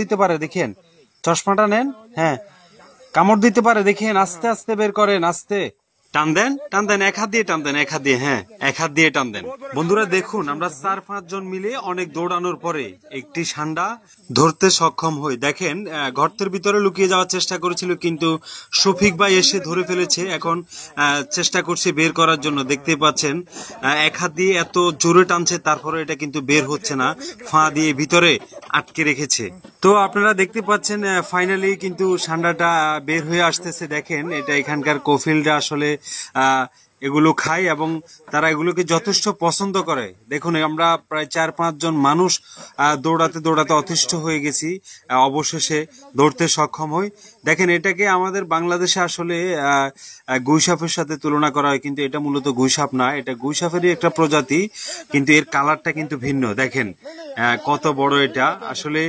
দিতে পারে, দেখেন চশমাটা নেন। হ্যাঁ, কামড় দিতে পারে, দেখেন আস্তে আস্তে বের করেন, আস্তে টান দেন, টান দেন, এক হাত দিয়ে টান দেন, এক হাত দিয়ে, হ্যাঁ এক হাত দিয়ে টান দেন। বন্ধুরা দেখুন, আমরা 4-5 জন মিলে অনেক দৌড়ানোর পরে একটি ষান্ডা ধরতে সক্ষম হই। দেখেন গর্তের ভিতরে লুকিয়ে যাওয়ার চেষ্টা করেছিল, কিন্তু শফিক ভাই এসে ধরে ফেলেছে। এখন চেষ্টা করছে বের করার জন্য। দেখতে পাচ্ছেন এক হাত দিয়ে এত জোরে টানছে, তারপরে এটা কিন্তু বের হচ্ছে না, ফা দিয়ে ভিতরে আটকে রেখেছে। তো আপনারা দেখতে পাচ্ছেন ফাইনালি কিন্তু ষান্ডাটা বের হয়ে আসতেছে। দেখেন এটা এখানকার কোফিলরা আসলে এগুলো খায় এবং তারা এগুলোকে যথেষ্ট পছন্দ করে। দেখুন আমরা প্রায় 4-5 জন মানুষ দৌড়াতে দৌড়াতে অতিষ্ঠ হয়ে গেছি, অবশেষে দৌড়তে সক্ষম হই। দেখেন এটাকে আমাদের বাংলাদেশে আসলে গুইসাপের সাথে তুলনা করা হয়, কিন্তু এটা মূলত গুইসাপ না, এটা গুইসাপেরই একটা প্রজাতি, কিন্তু এর কালারটা কিন্তু ভিন্ন। দেখেন কত বড় এটা আসলে।